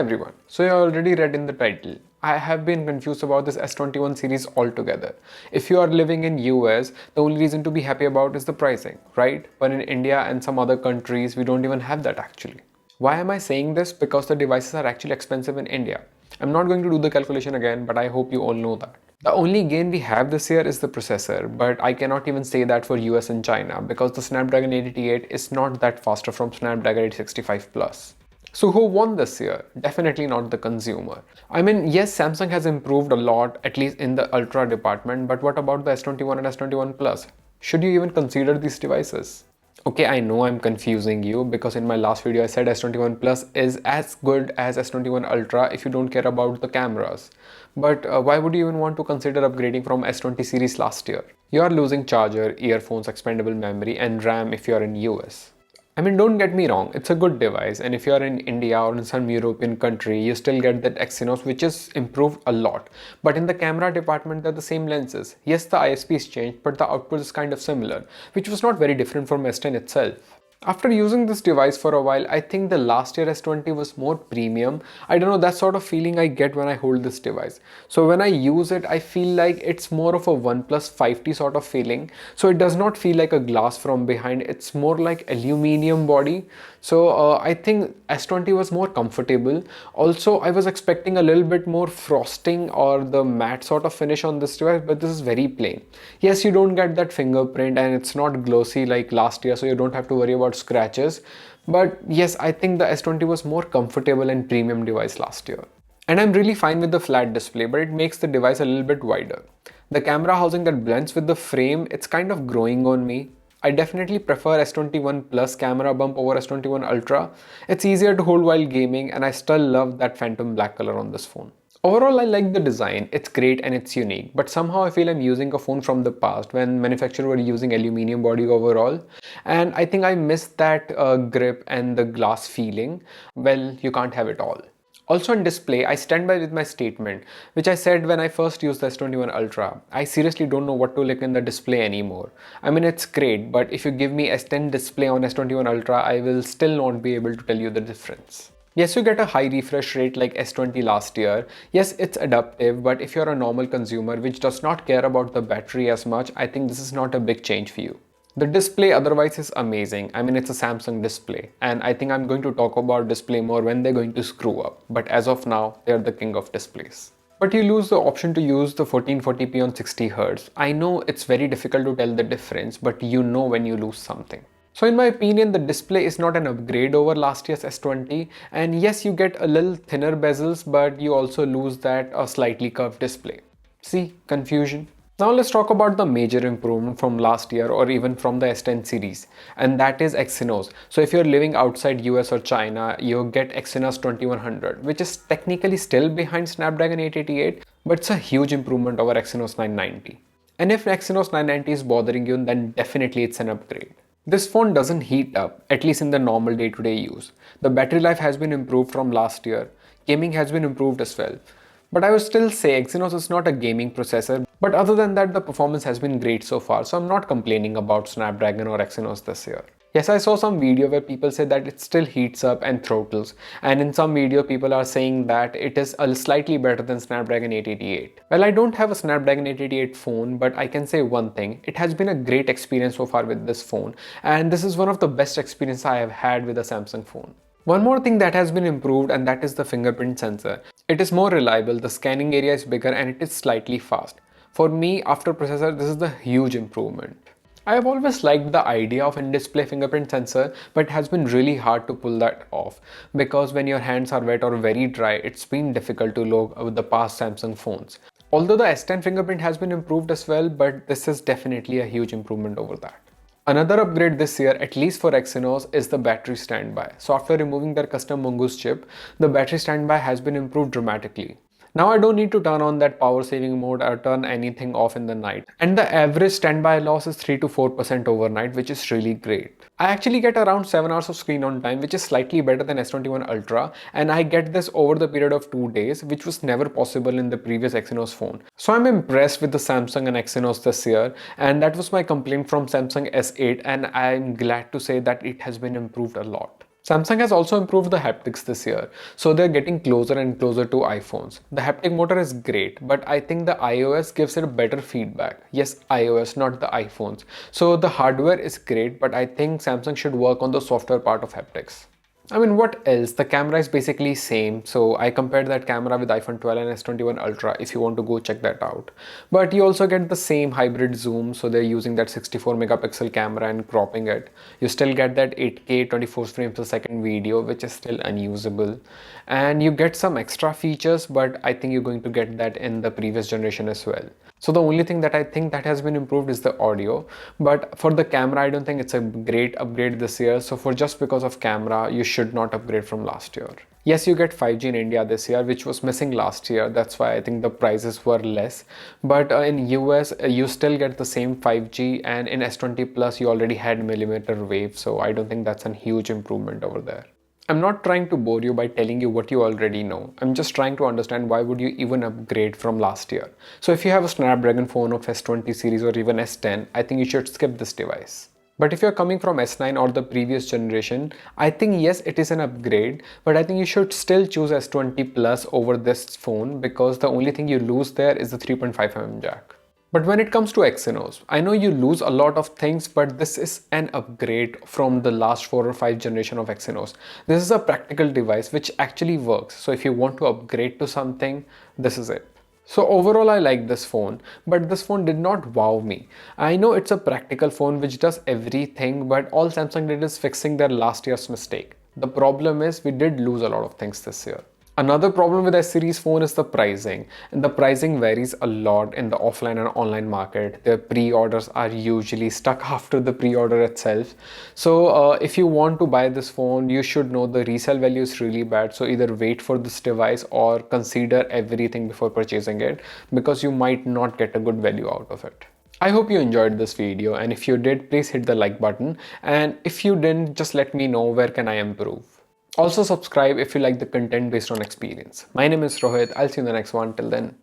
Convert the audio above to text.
everyone, so you already read in the title. I have been confused about this S21 series altogether. If you are living in US, the only reason to be happy about is the pricing, right? But in India and some other countries, we don't even have that actually. Why am I saying this? Because the devices are actually expensive in India. I'm not going to do the calculation again, but I hope you all know that. The only gain we have this year is the processor, but I cannot even say that for US and China because the Snapdragon 888 is not that faster from Snapdragon 865 Plus. So who won this year? Definitely not the consumer. I mean, yes, Samsung has improved a lot, at least in the Ultra department, but what about the S21 and S21 Plus? Should you even consider these devices? Okay, I know I'm confusing you because in my last video I said S21 Plus is as good as S21 Ultra if you don't care about the cameras. But why would you even want to consider upgrading from S20 series last year? You are losing charger, earphones, expandable memory and RAM if you are in US. I mean, don't get me wrong, it's a good device, and if you are in India or in some European country, you still get that Exynos, which is improved a lot. But in the camera department, they're the same lenses. Yes, the ISP is changed, but the output is kind of similar, which was not very different from S10 itself. After using this device for a while, I think the last year S20 was more premium. I don't know, that sort of feeling I get when I hold this device. So when I use it, I feel like it's more of a OnePlus 5T sort of feeling. So it does not feel like a glass from behind. It's more like aluminium body. So I think S20 was more comfortable. Also, I was expecting a little bit more frosting or the matte sort of finish on this device, but this is very plain. Yes, you don't get that fingerprint and it's not glossy like last year, so you don't have to worry about scratches. But yes, I think the S20 was more comfortable and premium device last year. And I'm really fine with the flat display, but it makes the device a little bit wider. The camera housing that blends with the frame, it's kind of growing on me. I definitely prefer S21 Plus camera bump over S21 Ultra. It's easier to hold while gaming and I still love that phantom black color on this phone. Overall, I like the design, it's great and it's unique, but somehow I feel I'm using a phone from the past when manufacturers were using aluminium body overall, and I think I missed that grip and the glass feeling. Well, you can't have it all. Also on display, I stand by with my statement, which I said when I first used the S21 Ultra. I seriously don't know what to look in the display anymore. I mean, it's great, but if you give me S10 display on S21 Ultra, I will still not be able to tell you the difference. Yes, you get a high refresh rate like S20 last year. Yes, it's adaptive, but if you're a normal consumer which does not care about the battery as much, I think this is not a big change for you. The display otherwise is amazing. I mean, it's a Samsung display, and I think I'm going to talk about display more when they're going to screw up. But as of now, they're the king of displays. But you lose the option to use the 1440p on 60Hz. I know it's very difficult to tell the difference, but you know when you lose something. So in my opinion, the display is not an upgrade over last year's S20, and yes, you get a little thinner bezels, but you also lose that slightly curved display. See, confusion. Now let's talk about the major improvement from last year or even from the S10 series, and that is Exynos. So if you're living outside US or China, you get Exynos 2100, which is technically still behind Snapdragon 888, but it's a huge improvement over Exynos 990. And if Exynos 990 is bothering you, then definitely it's an upgrade. This phone doesn't heat up, at least in the normal day-to-day use. The battery life has been improved from last year. Gaming has been improved as well. But I would still say Exynos is not a gaming processor, but other than that, the performance has been great so far, so I'm not complaining about Snapdragon or Exynos this year. Yes, I saw some video where people say that it still heats up and throttles, and in some video people are saying that it is a slightly better than Snapdragon 888. Well, I don't have a Snapdragon 888 phone, but I can say one thing, it has been a great experience so far with this phone, and this is one of the best experiences I have had with a Samsung phone. One more thing that has been improved, and that is the fingerprint sensor. It is more reliable, the scanning area is bigger, and it is slightly fast. For me, after processor, this is the huge improvement. I have always liked the idea of in-display fingerprint sensor, but it has been really hard to pull that off because when your hands are wet or very dry, it's been difficult to load with the past Samsung phones. Although the S10 fingerprint has been improved as well, but this is definitely a huge improvement over that. Another upgrade this year, at least for Exynos, is the battery standby. So after removing their custom Mongoose chip, the battery standby has been improved dramatically. Now I don't need to turn on that power saving mode or turn anything off in the night. And the average standby loss is 3 to 4% overnight, which is really great. I actually get around 7 hours of screen on time, which is slightly better than S21 Ultra, and I get this over the period of 2 days, which was never possible in the previous Exynos phone. So I'm impressed with the Samsung and Exynos this year, and that was my complaint from Samsung S8, and I'm glad to say that it has been improved a lot. Samsung has also improved the haptics this year, so they're getting closer and closer to iPhones. The haptic motor is great, but I think the iOS gives it better feedback. Yes, iOS, not the iPhones. So the hardware is great, but I think Samsung should work on the software part of haptics. I mean, what else? The camera is basically same. So I compared that camera with iPhone 12 and S21 Ultra if you want to go check that out. But you also get the same hybrid zoom. So they're using that 64 megapixel camera and cropping it. You still get that 8K 24 frames per second video, which is still unusable. And you get some extra features, but I think you're going to get that in the previous generation as well. So the only thing that I think that has been improved is the audio, but for the camera, I don't think it's a great upgrade this year. So for just because of camera, you should not upgrade from last year. Yes, you get 5G in India this year, which was missing last year. That's why I think the prices were less. But in US, you still get the same 5G, and in S20 Plus, you already had millimeter wave. So I don't think that's a huge improvement over there. I'm not trying to bore you by telling you what you already know. I'm just trying to understand why would you even upgrade from last year. So if you have a Snapdragon phone of S20 series or even S10, I think you should skip this device. But if you're coming from S9 or the previous generation, I think yes, it is an upgrade, but I think you should still choose S20 Plus over this phone because the only thing you lose there is the 3.5mm jack. But when it comes to Exynos, I know you lose a lot of things, but this is an upgrade from the last 4 or 5 generation of Exynos. This is a practical device which actually works. So if you want to upgrade to something, this is it. So overall, I like this phone, but this phone did not wow me. I know it's a practical phone which does everything, but all Samsung did is fixing their last year's mistake. The problem is we did lose a lot of things this year. Another problem with S series phone is the pricing, and the pricing varies a lot in the offline and online market. The pre-orders are usually stuck after the pre-order itself. So if you want to buy this phone, you should know the resale value is really bad. So either wait for this device or consider everything before purchasing it because you might not get a good value out of it. I hope you enjoyed this video, and if you did, please hit the like button, and if you didn't, just let me know where can I improve. Also subscribe if you like the content based on experience. My name is Rohit. I'll see you in the next one. Till then.